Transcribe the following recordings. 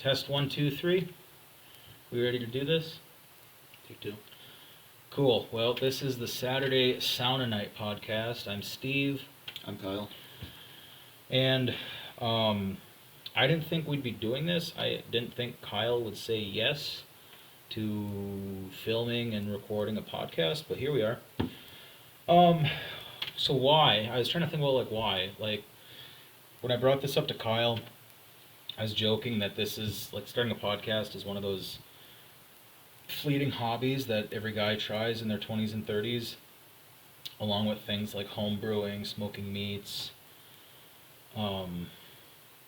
Test one, two, three. We ready to do this? Take two. Cool. Well, this is the Saturday Sauna Night podcast. I'm Steve, I'm Kyle. and I didn't think we'd be doing this. I didn't think Kyle would say yes to filming and recording a podcast, but here we are. So why? I was trying to think about why. When I brought this up to Kyle, I was joking that this is starting a podcast is one of those fleeting hobbies that every guy tries in their 20s and 30s, along with things like home brewing, smoking meats, playing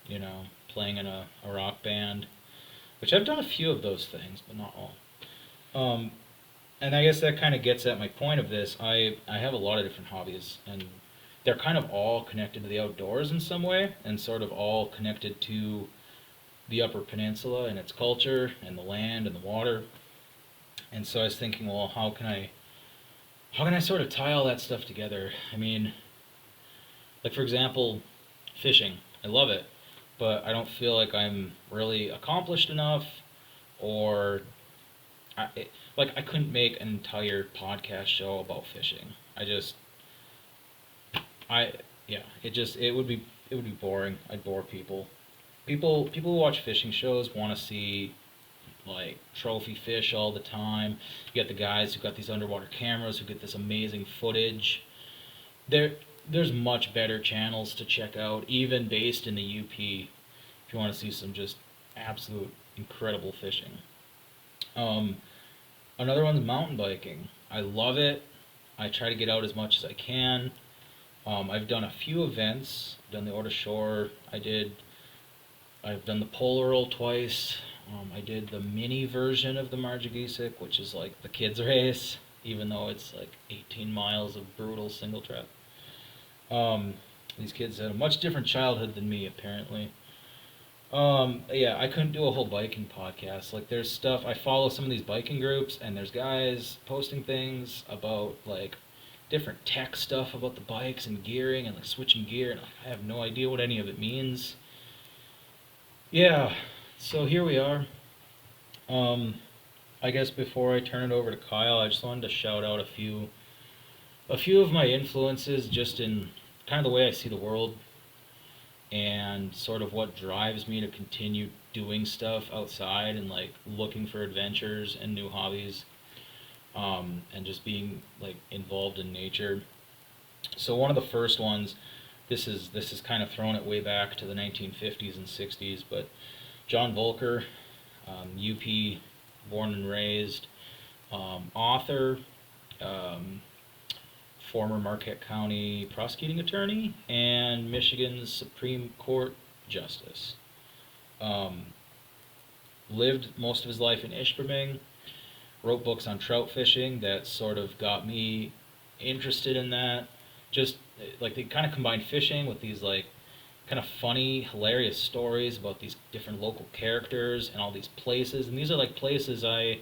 in a rock band, which I've done a few of those things, but not all. And I guess that kind of gets at my point of this. I have a lot of different hobbies, and they're kind of all connected to the outdoors in some way, and sort of all connected to the Upper Peninsula and its culture, and the land and the water. And so I was thinking, well, how can I sort of tie all that stuff together? I mean, for example, fishing. I love it, but I don't feel like I'm really accomplished enough, or I couldn't make an entire podcast show about fishing. It would be boring. I'd bore people. People who watch fishing shows want to see trophy fish all the time. You got the guys who got these underwater cameras who get this amazing footage. There's much better channels to check out, even based in the UP, if you want to see some just absolute incredible fishing. Another one's mountain biking. I love it. I try to get out as much as I can. I've done a few events. I've done the Orta Shore. I've done the Polar Roll twice. I did the mini version of the Marjagisic, which is like the kids race, even though it's 18 miles of brutal single track. These kids had a much different childhood than me, apparently. I couldn't do a whole biking podcast. There's stuff, I follow some of these biking groups, and there's guys posting things about, different tech stuff about the bikes and gearing and, switching gear, and I have no idea what any of it means. Yeah, so here we are. I guess before I turn it over to Kyle, I just wanted to shout out a few of my influences just in kind of the way I see the world, and sort of what drives me to continue doing stuff outside and looking for adventures and new hobbies, and just being involved in nature. So one of the first ones, this is kind of throwing it way back to the 1950s and 60s, but John Volker, UP, born and raised, author, former Marquette County prosecuting attorney, and Michigan's Supreme Court justice. Lived most of his life in Ishpeming, wrote books on trout fishing that sort of got me interested in that. Just they kind of combined fishing with these kind of funny, hilarious stories about these different local characters and all these places, and these are places I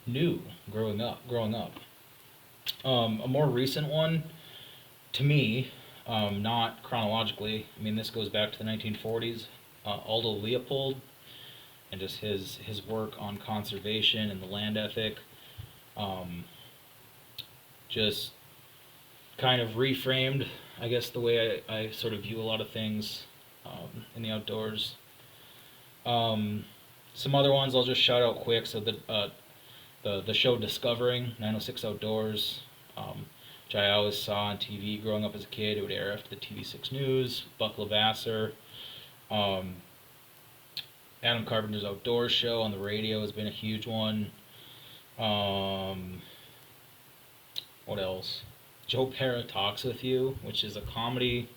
knew growing up. A more recent one, to me, not chronologically, I mean this goes back to the 1940s, Aldo Leopold, and just his work on conservation and the land ethic, just kind of reframed, I guess, the way I sort of view a lot of things in the outdoors. Some other ones I'll just shout out quick. So the show Discovering 906 Outdoors, which I always saw on TV growing up as a kid. It would air after the TV6 News. Buck Levasseur. Adam Carpenter's Outdoors show on the radio has been a huge one. What else? Joe Pera Talks With You, which is a comedy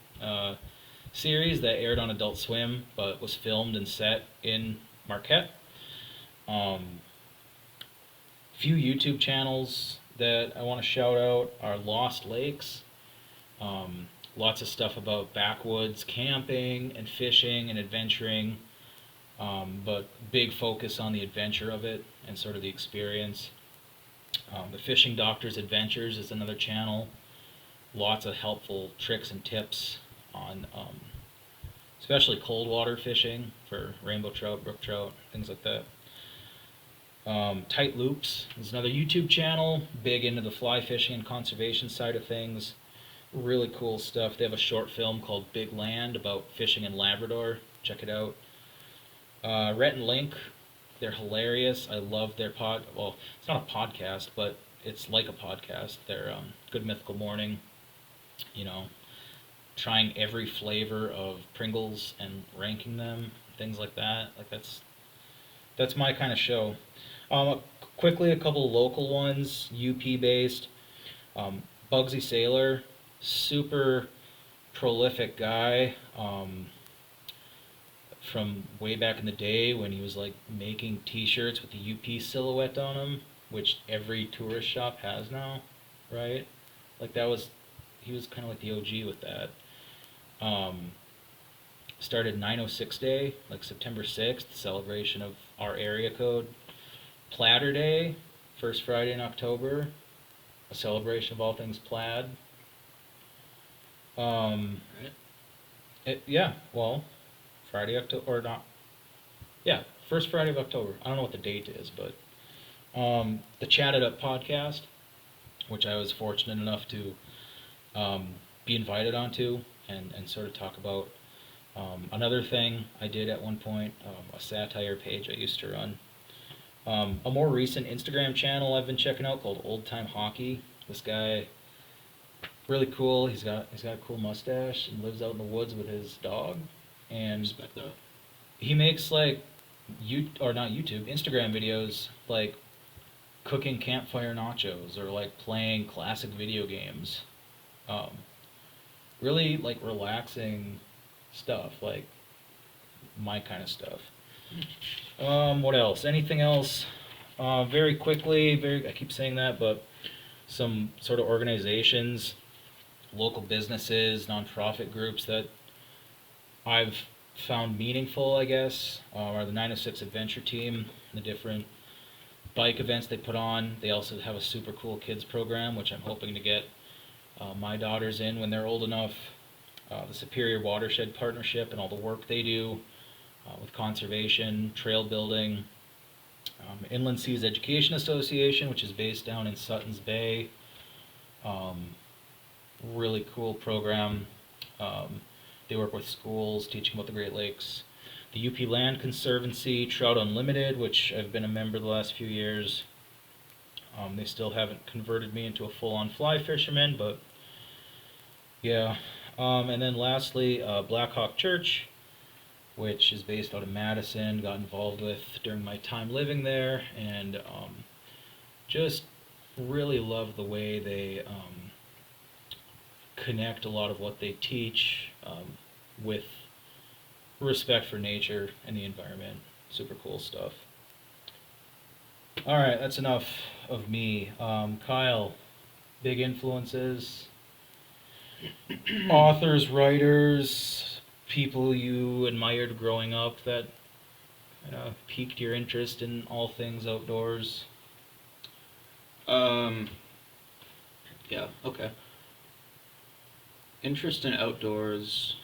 series that aired on Adult Swim, but was filmed and set in Marquette. Few YouTube channels that I want to shout out are Lost Lakes. Lots of stuff about backwoods camping and fishing and adventuring, but big focus on the adventure of it and sort of the experience. The Fishing Doctor's Adventures is another channel. Lots of helpful tricks and tips on especially cold water fishing for rainbow trout, brook trout, things like that. Tight Loops is another YouTube channel, big into the fly fishing and conservation side of things. Really cool stuff. They have a short film called Big Land about fishing in Labrador. Check it out. Rhett and Link, they're hilarious. I love their well, it's not a podcast, but it's like a podcast. They're Good Mythical Morning, you know, trying every flavor of Pringles and ranking them, things like that. Like that's my kind of show. Quickly, a couple local ones, UP based. Bugsy Sailor, super prolific guy. From way back in the day when he was like making T-shirts with the UP silhouette on them, which every tourist shop has now, right? Like he was kind of like the OG with that. Started 906 Day, like September 6th, celebration of our area code. Platter Day, first Friday in October, a celebration of all things plaid. Right. Yeah, well, Friday, October, or not. Yeah, first Friday of October. I don't know what the date is, but the Chat It Up podcast, which I was fortunate enough to be invited onto and sort of talk about. Another thing I did at one point, a satire page I used to run. A more recent Instagram channel I've been checking out called Old Time Hockey. This guy, really cool. He's got a cool mustache and lives out in the woods with his dog. And Respect that. he makes like not YouTube, Instagram videos like cooking campfire nachos or like playing classic video games. Really like relaxing stuff, like my kind of stuff. What else? Anything else? Very quickly, I keep saying that, but some sort of organizations, local businesses, nonprofit groups that I've found meaningful, I guess, are the 906 Adventure Team, the different bike events they put on. They also have a super cool kids program, which I'm hoping to get my daughters in when they're old enough. The Superior Watershed Partnership and all the work they do with conservation, trail building. Inland Seas Education Association, which is based down in Suttons Bay. Really cool program. They work with schools, teaching about the Great Lakes. The UP Land Conservancy, Trout Unlimited, which I've been a member the last few years. They still haven't converted me into a full-on fly fisherman, but yeah. And then lastly, Black Hawk Church, which is based out of Madison, got involved with during my time living there, and just really love the way they connect a lot of what they teach with respect for nature and the environment. Super cool stuff. Alright, that's enough of me. Kyle, big influences, authors, writers, people you admired growing up that piqued your interest in all things outdoors? Yeah, okay. Interest in outdoors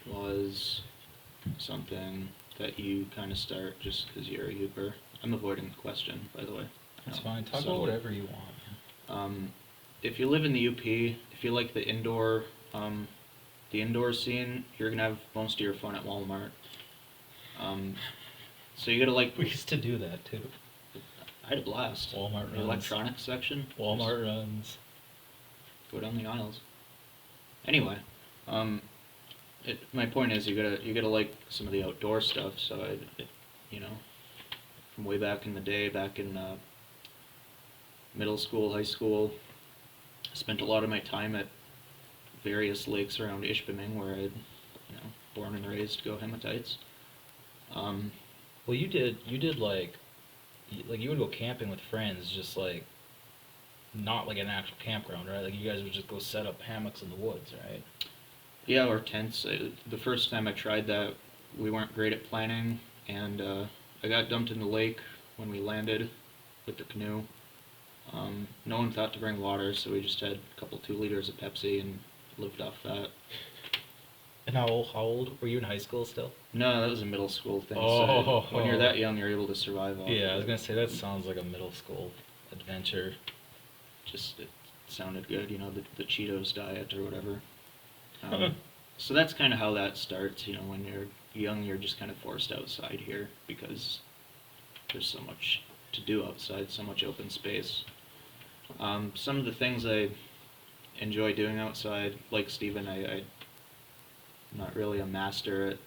was something that you kind of start just because you're a Youper. I'm avoiding the question, by the way. That's fine. Talk about whatever you want. If you live in the UP, if you like the indoor scene, you're gonna have most of your fun at Walmart. So you gotta like. We used to do that too. I had a blast. Walmart runs. The electronics section. Walmart runs. Go down the aisles. Anyway, my point is you gotta like some of the outdoor stuff. So from way back in the day, back in middle school, high school, I spent a lot of my time at various lakes around Ishpeming, where I'd born and raised go hematites. Well, you did like you would go camping with friends, just like not like an actual campground, right? Like you guys would just go set up hammocks in the woods, right? Yeah, or tents. The first time I tried that, we weren't great at planning, and I got dumped in the lake when we landed with the canoe. No one thought to bring water, so we just had a couple 2 liters of Pepsi and lived off that. And how old were you in high school still? No, that was a middle school thing. Oh, So when you're that young, you're able to survive off yeah, I of was it. gonna say that sounds like a middle school adventure. Just it sounded good, the Cheetos diet or whatever. Um, so that's kind of how that starts. When you're young, you're just kind of forced outside here because there's so much to do outside, so much open space. Some of the things I enjoy doing outside, like Steven, I'm not really a master at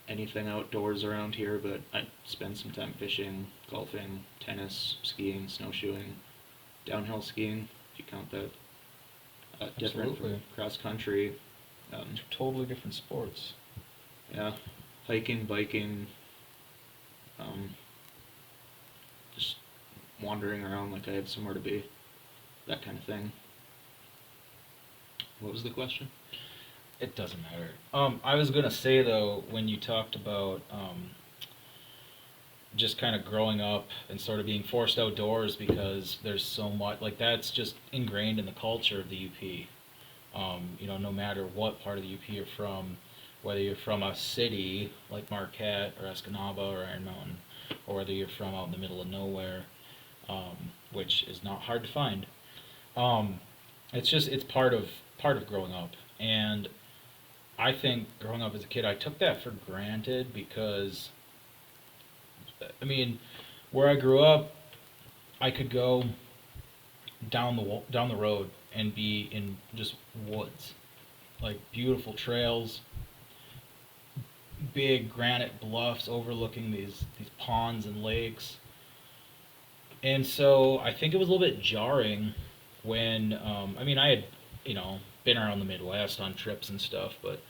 anything outdoors around here, but I spend some time fishing, golfing, tennis, skiing, snowshoeing, downhill skiing, if you count that. Different from Absolutely. cross country. Two totally different sports. Yeah, hiking, biking, um, just wandering around like I had somewhere to be, that kind of thing. What was the question? It doesn't matter. I was gonna say though, when you talked about just kind of growing up and sort of being forced outdoors because there's so much, like that's just ingrained in the culture of the UP. No matter what part of the UP you're from, whether you're from a city like Marquette or Escanaba or Iron Mountain, or whether you're from out in the middle of nowhere, which is not hard to find. Um, it's part of growing up, and I think growing up as a kid, I took that for granted because, I mean, where I grew up, I could go down the road and be in just woods, like beautiful trails, big granite bluffs overlooking these ponds and lakes. And so I think it was a little bit jarring when I had been around the Midwest on trips and stuff, but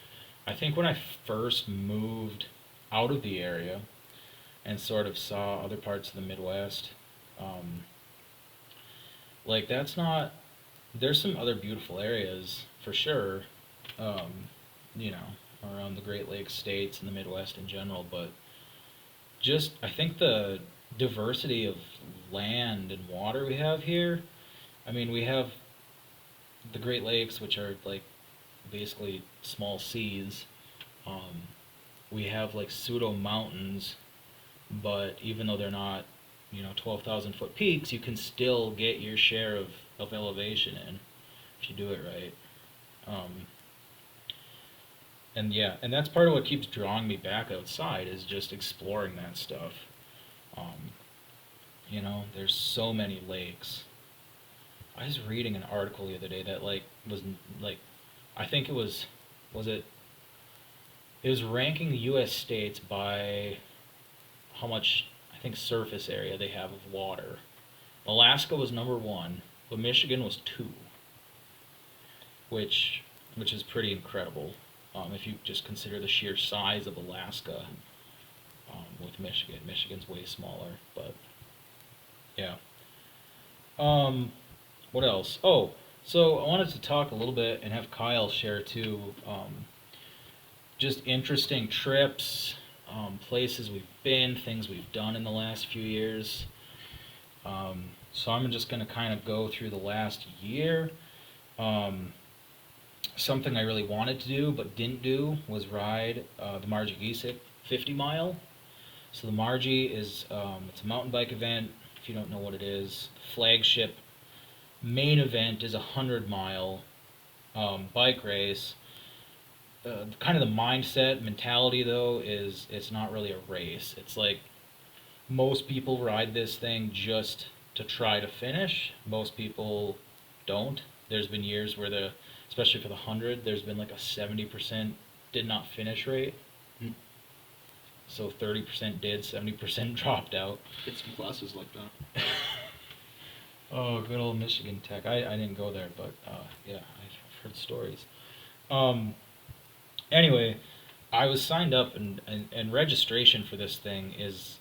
I think when I first moved out of the area and sort of saw other parts of the Midwest, um, like that's not. There's some other beautiful areas for sure, um, you know, around the Great Lakes states and the Midwest in general, but just I think the diversity of land and water we have here. I mean, we have the Great Lakes, which are like basically small seas. Um, we have like pseudo mountains, but even though they're not, 12,000 foot peaks, you can still get your share of elevation in if you do it right. Um, and yeah, and that's part of what keeps drawing me back outside is just exploring that stuff. Um, there's so many lakes. I was reading an article the other day that like I think was it it was ranking the U.S. states by how much I think surface area they have of water. Alaska was number one, but Michigan was two, which which is pretty incredible. If you just consider the sheer size of Alaska with Michigan, Michigan's way smaller, but yeah. Um, what else? Oh, so I wanted to talk a little bit and have Kyle share too. Just interesting trips, places we've been, things we've done in the last few years. So I'm just going to kind of go through the last year. Um, Something I really wanted to do but didn't do was ride the Margie Giesick 50 mile. So the Margie is it's a mountain bike event. If you don't know what it is, flagship main event is a 100 mile bike race. Kind of the mindset mentality though is it's not really a race. It's like most people ride this thing just to try to finish. Most people don't. There's been years where especially for the 100, there's been like a 70% did not finish rate. Mm. So 30% did, 70% dropped out. Get some classes like that. Oh, good old Michigan Tech. I didn't go there, but yeah, I've heard stories. Um, anyway, I was signed up, and registration for this thing is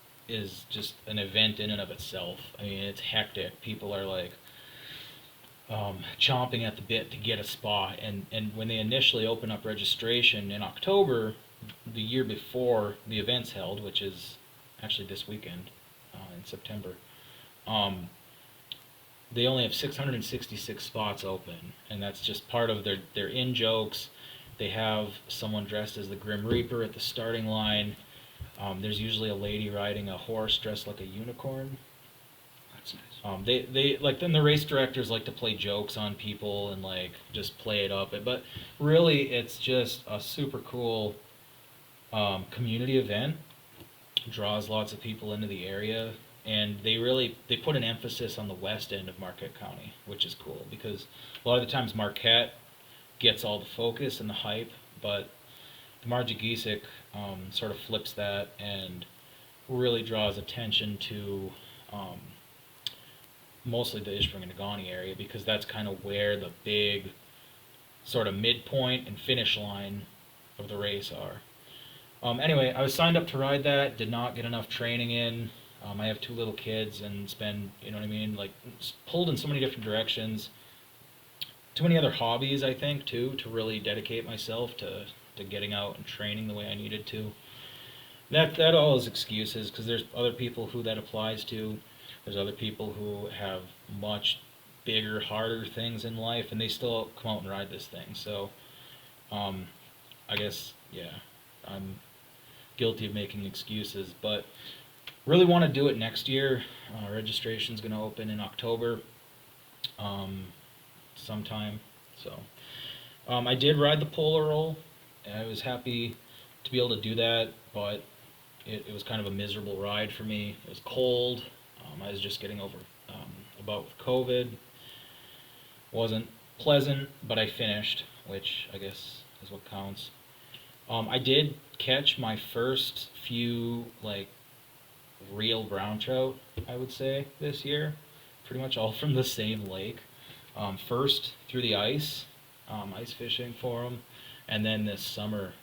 just an event in and of itself. I mean, it's hectic. People are like chomping at the bit to get a spot, and when they initially open up registration in October, the year before the event's held, which is actually this weekend in September, they only have 666 spots open, and that's just part of their in jokes. They have someone dressed as the Grim Reaper at the starting line. There's usually a lady riding a horse dressed like a unicorn. That's nice. They like then the race directors like to play jokes on people and like just play it up. But really, it's just a super cool community event. Draws lots of people into the area, and they put an emphasis on the west end of Marquette County, which is cool because a lot of the times Marquette gets all the focus and the hype, but the Margigisic sort of flips that and really draws attention to mostly the Ishpeming and Negaunee area because that's kind of where the big sort of midpoint and finish line of the race are. Anyway, I was signed up to ride that, did not get enough training in. I have 2 little kids and it's been, you know what I mean, like pulled in so many different directions. Too many other hobbies, I think, too, to really dedicate myself to getting out and training the way I needed to. That all is excuses because there's other people who that applies to. There's other people who have much bigger, harder things in life, and they still come out and ride this thing. So, I guess, yeah, I'm guilty of making excuses, but really want to do it next year. Registration's going to open in October, sometime. So, I did ride the polar roll. And I was happy to be able to do that, but it was kind of a miserable ride for me. It was cold. I was just getting over about with COVID. Wasn't pleasant, but I finished, which I guess is what counts. I did catch my first few like real brown trout, I would say, this year. Pretty much all from the same lake. First through the ice fishing for them, and then this summer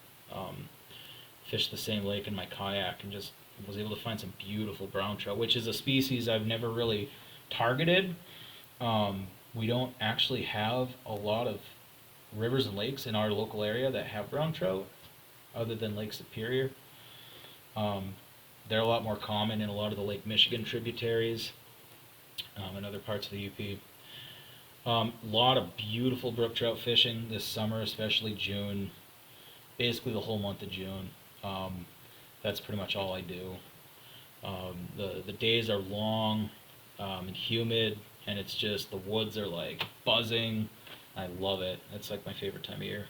fished the same lake in my kayak and just was able to find some beautiful brown trout, which is a species I've never really targeted. We don't actually have a lot of rivers and lakes in our local area that have brown trout, other than Lake Superior. They're a lot more common in a lot of the Lake Michigan tributaries and other parts of the UP. Lot of beautiful brook trout fishing this summer, especially June. Basically the whole month of June. That's pretty much all I do. The days are long and humid, and it's just the woods are like buzzing. I love it. It's like my favorite time of year.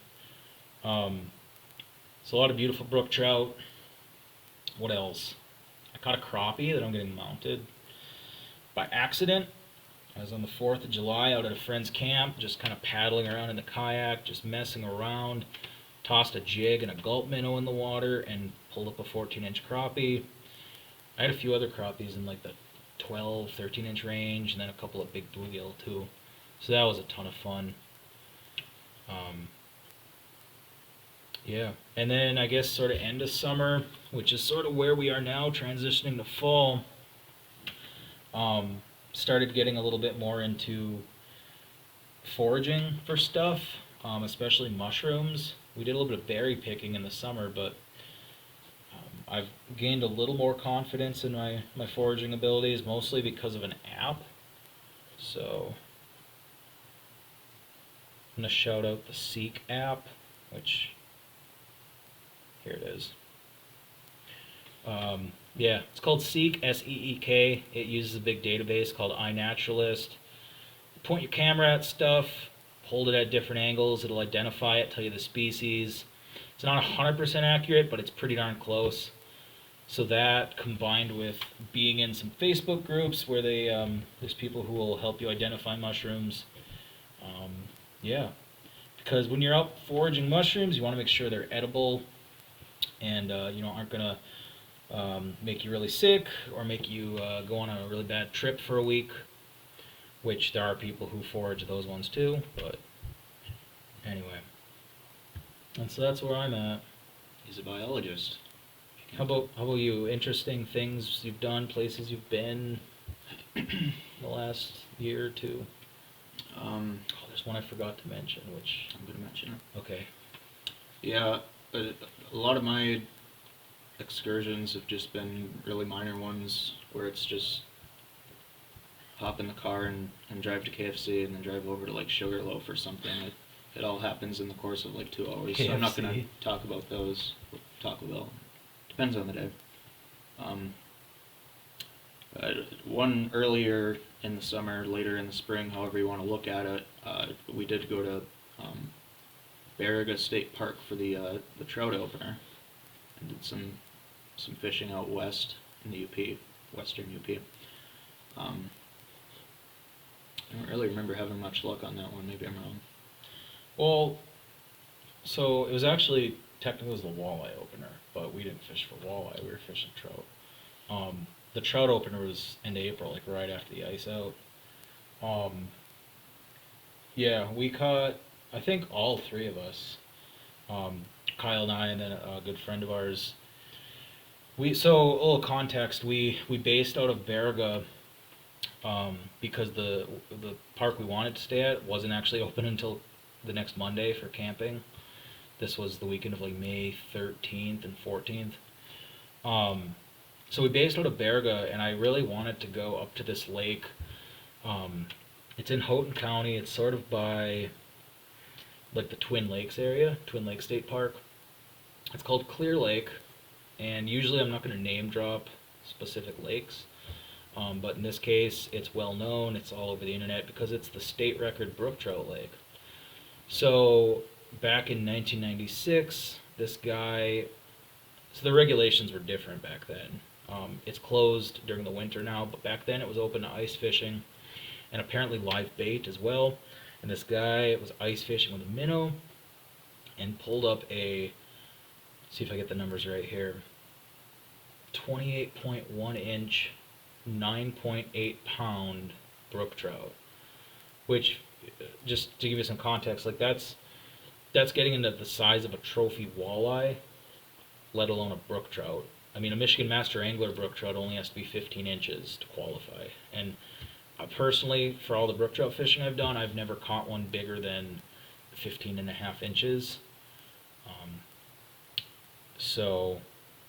So a lot of beautiful brook trout. What else? I caught a crappie that I'm getting mounted by accident. I was on the 4th of July out at a friend's camp, just kind of paddling around in the kayak, just messing around. Tossed a jig and a gulp minnow in the water and pulled up a 14-inch crappie. I had a few other crappies in like the 12, 13-inch range, and then a couple of big bluegill too. So that was a ton of fun. Yeah, and then I guess sort of end of summer, which is sort of where we are now, transitioning to fall. Started getting a little bit more into foraging for stuff, especially mushrooms. We did a little bit of berry picking in the summer, but I've gained a little more confidence in my foraging abilities, mostly because of an app. So I'm going to shout out the Seek app, which, here it is. Yeah, it's called Seek, S-E-E-K. It uses a big database called iNaturalist. Point your camera at stuff, hold it at different angles, it'll identify it, tell you the species. It's not 100% accurate, but it's pretty darn close. So that, combined with being in some Facebook groups where there's people who will help you identify mushrooms. Yeah, because when you're out foraging mushrooms, you want to make sure they're edible and aren't going to make you really sick or make you go on a really bad trip for a week, which there are people who forage those ones too, but anyway. And so that's where I'm at. He's a biologist. How about you? Interesting things you've done, places you've been in the last year or two? There's one I forgot to mention, which I'm going to mention it. Okay. Yeah, a lot of my excursions have just been really minor ones where it's just hop in the car and drive to KFC and then drive over to like Sugarloaf or something. it all happens in the course of like 2 hours. So I'm not going to KFC. talk about those. Taco Bell. Depends on the day. Um, one earlier in the summer, later in the spring, however you want to look at it, we did go to Baraga State Park for the trout opener, and did some fishing out west in the UP, western UP. I don't really remember having much luck on that one. Maybe I'm wrong. Well, so it was actually technically it was the walleye opener, but we didn't fish for walleye. We were fishing trout. The trout opener was end of April, like right after the ice out. Um, yeah, we caught. I think all three of us, Kyle and I, and then a good friend of ours. So a little context. We based out of Baraga, because the park we wanted to stay at wasn't actually open until the next Monday for camping. This was the weekend of like May 13th and 14th. So we based out of Baraga, and I really wanted to go up to this lake. It's in Houghton County. It's sort of by like the Twin Lakes area, Twin Lakes State Park. It's called Clear Lake, and usually I'm not going to name drop specific lakes, but in this case it's well known. It's all over the internet because it's the state record brook trout lake. So back in 1996, this guy. So the regulations were different back then. It's closed during the winter now, but back then it was open to ice fishing and apparently live bait as well. And this guy was ice fishing with a minnow and pulled up a, see if I get the numbers right here, 28.1 inch, 9.8 pound brook trout, which, just to give you some context, like that's getting into the size of a trophy walleye, let alone a brook trout. I mean, a Michigan Master Angler brook trout only has to be 15 inches to qualify. And personally, for all the brook trout fishing I've done, I've never caught one bigger than 15 and a half inches. So,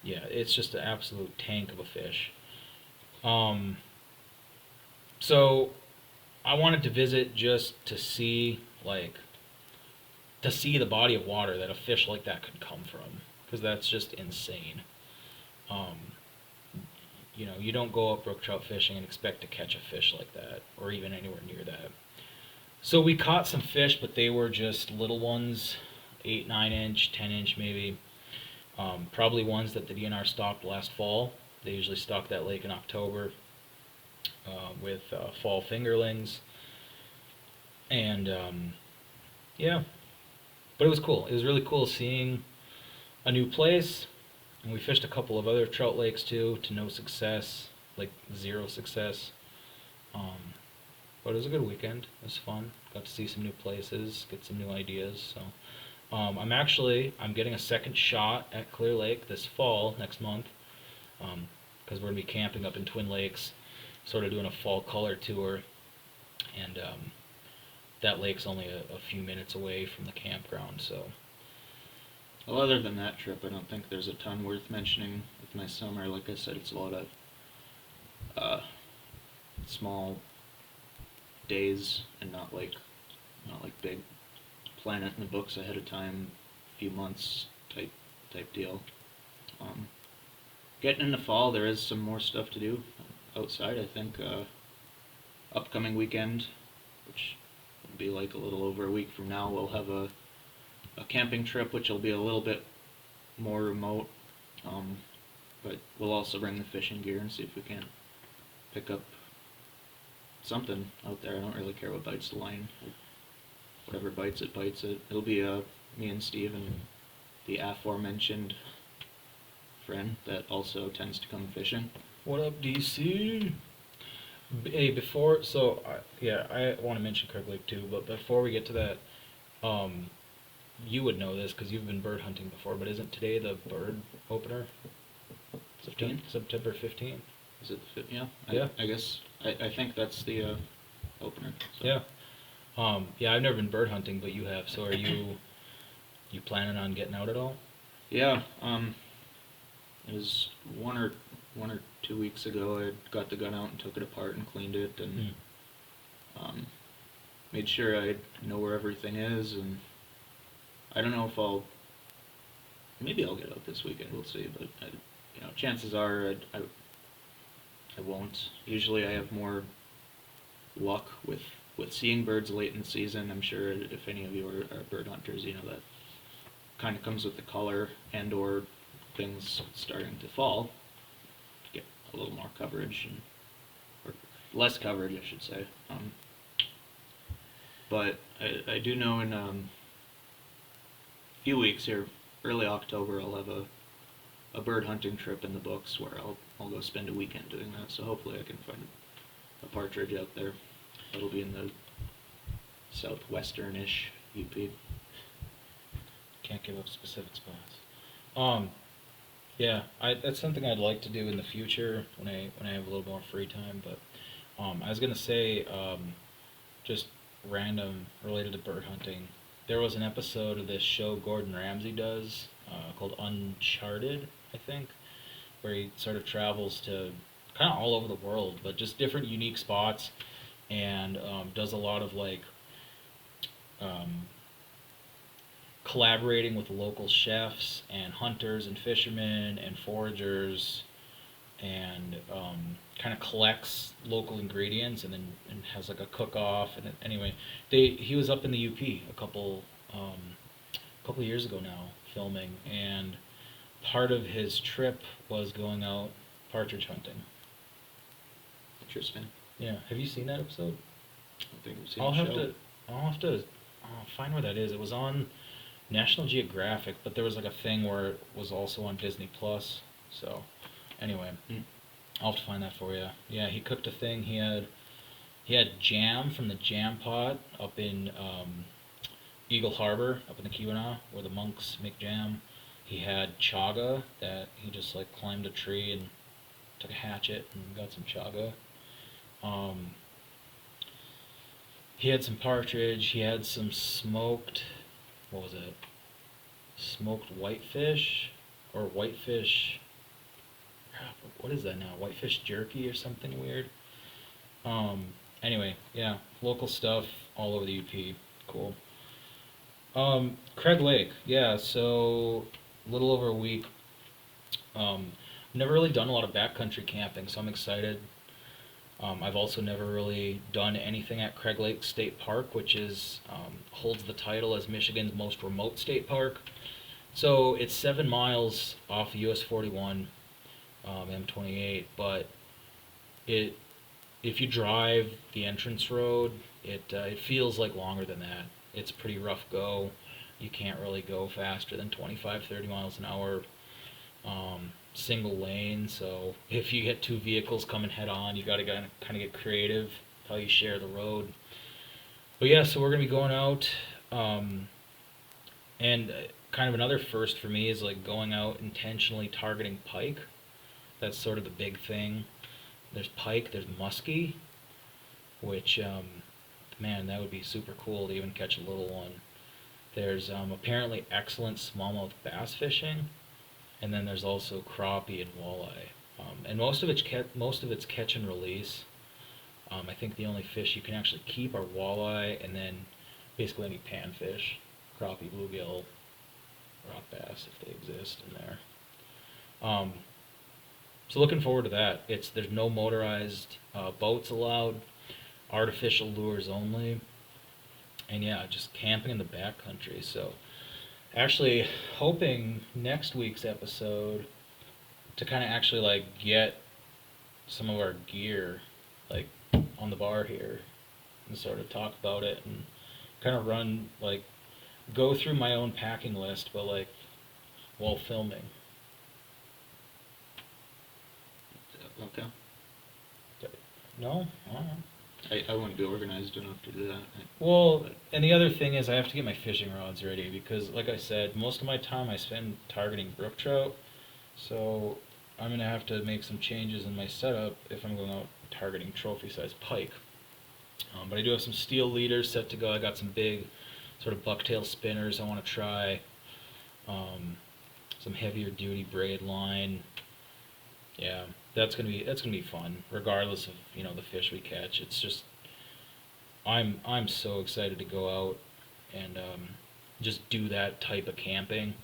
yeah, it's just an absolute tank of a fish. So, I wanted to visit just to see, the body of water that a fish like that could come from, because that's just insane. You don't go up brook trout fishing and expect to catch a fish like that, or even anywhere near that. So we caught some fish, but they were just little ones, 8, 9 inch, 10 inch maybe. Probably ones that the DNR stocked last fall. They usually stock that lake in October with fall fingerlings. And yeah, but it was cool. It was really cool seeing a new place. And we fished a couple of other trout lakes too, to no success, like 0 success. But it was a good weekend. It was fun. Got to see some new places, get some new ideas. So I'm getting a second shot at Clear Lake this fall, next month, because we're gonna be camping up in Twin Lakes, sort of doing a fall color tour, and that lake's only a few minutes away from the campground, so. Well, other than that trip, I don't think there's a ton worth mentioning with my summer. Like I said, it's a lot of small days and not like big plan it in the books ahead of time, few months type deal. Getting into fall, there is some more stuff to do outside. I think upcoming weekend, which will be like a little over a week from now, we'll have a camping trip, which will be a little bit more remote, but we'll also bring the fishing gear and see if we can pick up something out there. I don't really care what bites the line. Whatever bites it, bites it. It'll be me and Steve and the aforementioned friend that also tends to come fishing. What up, DC? Hey, I want to mention Kirk Lake too, but before we get to that, you would know this because you've been bird hunting before, but isn't today the bird opener? 15th? September 15th. Is it the 15th? Yeah. Yeah. I guess I think that's the opener. So. Yeah. Yeah, I've never been bird hunting, but you have. So are you planning on getting out at all? Yeah. It was one or 2 weeks ago. I got the gun out and took it apart and cleaned it and made sure I know where everything is and I don't know if maybe I'll get out this weekend. We'll see, but chances are I won't. Usually, I have more luck with seeing birds late in the season. I'm sure if any of you are bird hunters, that kind of comes with the color and/or things starting to fall. Get a little more coverage or less coverage, I should say. But I do know in a few weeks here, early October, I'll have a bird hunting trip in the books where I'll go spend a weekend doing that. So hopefully I can find a partridge out there. It'll be in the southwestern-ish UP. Can't give up specific spots. Yeah, that's something I'd like to do in the future when I have a little more free time. But I was gonna say, just random related to bird hunting. There was an episode of this show Gordon Ramsay does called Uncharted, I think, where he sort of travels to kind of all over the world, but just different unique spots, and does a lot of like um, collaborating with local chefs and hunters and fishermen and foragers, and kind of collects local ingredients and then has like a cook-off. And anyway, he was up in the UP a couple years ago now filming, and part of his trip was going out partridge hunting. Interesting. Yeah, have you seen that episode? I don't think I've seen I'll the have show. to I'll have to find where that is. It was on National Geographic, but there was like a thing where it was also on Disney Plus. So anyway, I'll have to find that for you. Yeah, he cooked a thing. He had jam from the jam pot up in Eagle Harbor, up in the Keweenaw, where the monks make jam. He had chaga that he just like climbed a tree and took a hatchet and got some chaga. He had some partridge. He had some smoked, what was it? Smoked whitefish or whitefish. What is that now? Whitefish jerky or something weird. Anyway, yeah, local stuff all over the UP. Cool. Craig Lake, yeah. So a little over a week. Never really done a lot of backcountry camping, so I'm excited. I've also never really done anything at Craig Lake State Park, which holds the title as Michigan's most remote state park. So it's 7 miles off US 41, M28, but if you drive the entrance road, it feels like longer than that. It's a pretty rough go. You can't really go faster than 25, 30 miles an hour. Single lane, so if you get two vehicles coming head on, you got to kind of get creative how you share the road. But yeah, so we're gonna be going out, and kind of another first for me is like going out intentionally targeting pike. That's sort of the big thing. There's pike, there's muskie, which man, that would be super cool to even catch a little one. There's apparently excellent smallmouth bass fishing. And then there's also crappie and walleye, and most of it's catch and release. I think the only fish you can actually keep are walleye, and then basically any panfish, crappie, bluegill, rock bass if they exist in there. So looking forward to that. There's no motorized boats allowed, artificial lures only, and yeah, just camping in the backcountry. So. Actually, hoping next week's episode to kind of actually like get some of our gear like on the bar here and sort of talk about it and kind of go through my own packing list, but like while filming. Okay. No? I don't know. I wouldn't be organized enough to do that. Well, and the other thing is I have to get my fishing rods ready because, like I said, most of my time I spend targeting brook trout. So I'm going to have to make some changes in my setup if I'm going out targeting trophy-sized pike. But I do have some steel leaders set to go. I got some big sort of bucktail spinners I want to try. Some heavier duty braid line. Yeah, that's gonna be fun, regardless of the fish we catch. It's just I'm so excited to go out and just do that type of camping.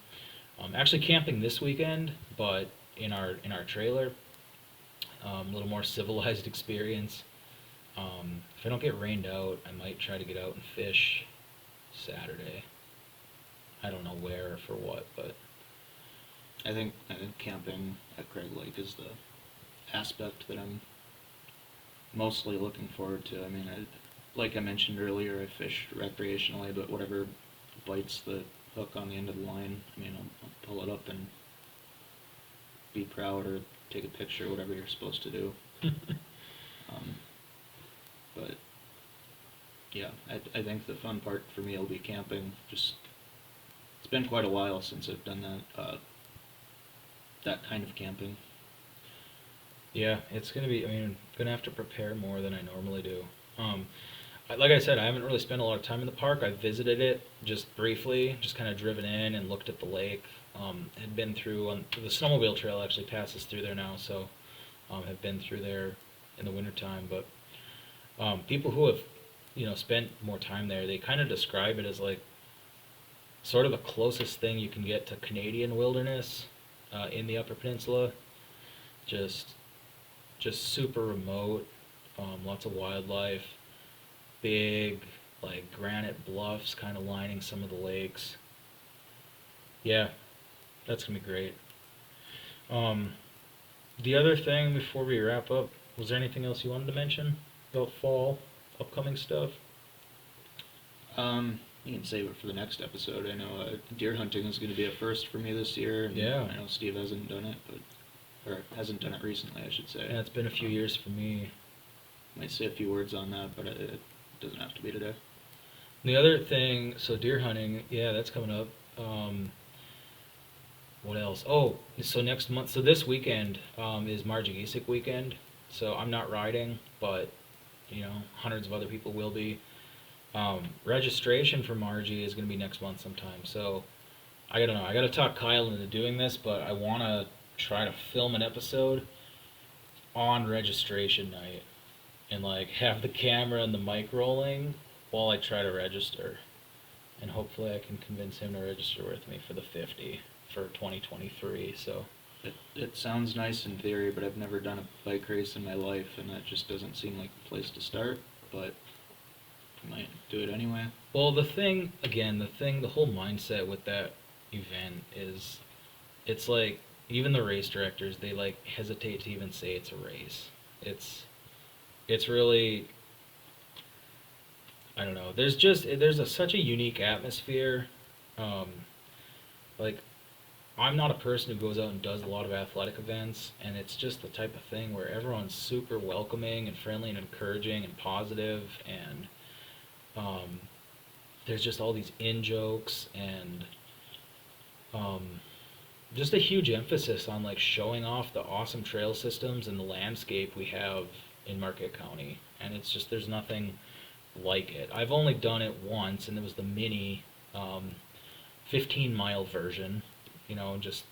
Actually camping this weekend, but in our trailer. A little more civilized experience. If I don't get rained out, I might try to get out and fish Saturday. I don't know where or for what, but I think camping at Craig Lake is the aspect that I'm mostly looking forward to. I mean, like I mentioned earlier, I fished recreationally, but whatever bites the hook on the end of the line, I mean, I'll pull it up and be proud or take a picture, whatever you're supposed to do. But yeah, I think the fun part for me will be camping. Just it's been quite a while since I've done that kind of camping. yeah, it's gonna be. I mean, I'm gonna have to prepare more than I normally do. Like I said, I haven't really spent a lot of time in the park. I visited it just briefly, just kind of driven in and looked at the lake. Had been through on the snowmobile trail actually passes through there now, so have been through there in the wintertime. But people who have spent more time there, they kind of describe it as like sort of the closest thing you can get to Canadian wilderness in the Upper Peninsula. Just just super remote, lots of wildlife, big like granite bluffs kind of lining some of the lakes. Yeah, that's gonna be great. Um, the other thing before we wrap up, was there anything else you wanted to mention about fall, upcoming stuff? You can save it for the next episode. I know deer hunting is going to be a first for me this year, and Yeah. I know Steve hasn't done it, or hasn't done it recently, I should say. Yeah, it's been a few years for me. Might say a few words on that, but it doesn't have to be today. The other thing, so deer hunting, yeah, that's coming up. What else? Oh, so next month, so this weekend is Margie Gisick weekend. So I'm not riding, but hundreds of other people will be. Registration for Margie is going to be next month sometime. So I don't know. I got to talk Kyle into doing this, but I want to try to film an episode on registration night and like have the camera and the mic rolling while I try to register. And hopefully I can convince him to register with me for the 50 for 2023. So It sounds nice in theory, but I've never done a bike race in my life, and that just doesn't seem like the place to start. But I might do it anyway. well, the whole mindset with that event is, it's like even the race directors, they like hesitate to even say it's a race. It's really, I don't know. Such a unique atmosphere. Um, like I'm not a person who goes out and does a lot of athletic events, and it's just the type of thing where everyone's super welcoming and friendly and encouraging and positive, and um, there's just all these in jokes and um, just a huge emphasis on like showing off the awesome trail systems and the landscape we have in Marquette County, and it's just there's nothing like it. I've only done it once, and it was the mini 15-mile version. Just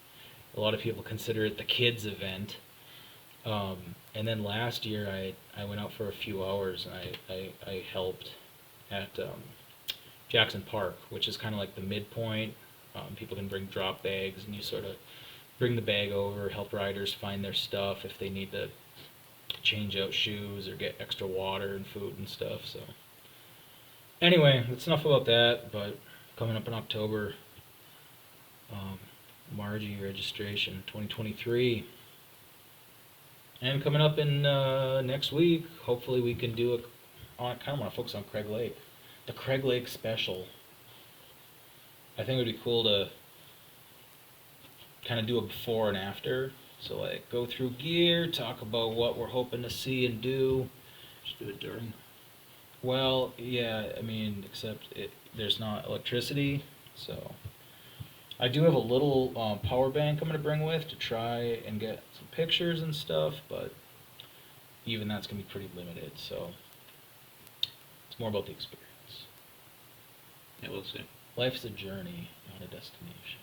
a lot of people consider it the kids event. And then last year I went out for a few hours and I helped at Jackson Park, which is kind of like the midpoint. People can bring drop bags, and you sort of bring the bag over, help riders find their stuff if they need to change out shoes or get extra water and food and stuff. So anyway, that's enough about that. But coming up in October, Margie registration 2023. And coming up in next week, hopefully we can do I kind of want to focus on Craig Lake. The Craig Lake special. I think it would be cool to kind of do a before and after. So like go through gear, talk about what we're hoping to see and do. Just do it during. Well, yeah, I mean, except there's not electricity, so I do have a little power bank I'm going to bring with to try and get some pictures and stuff, but even that's going to be pretty limited, so it's more about the experience. Yeah, we'll see. Life's a journey, not a destination.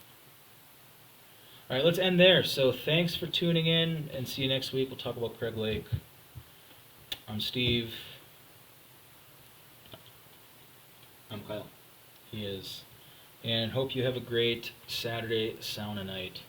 All right, let's end there. So thanks for tuning in, and see you next week. We'll talk about Craig Lake. I'm Steve. I'm Kyle. He is and hope you have a great Saturday sauna night.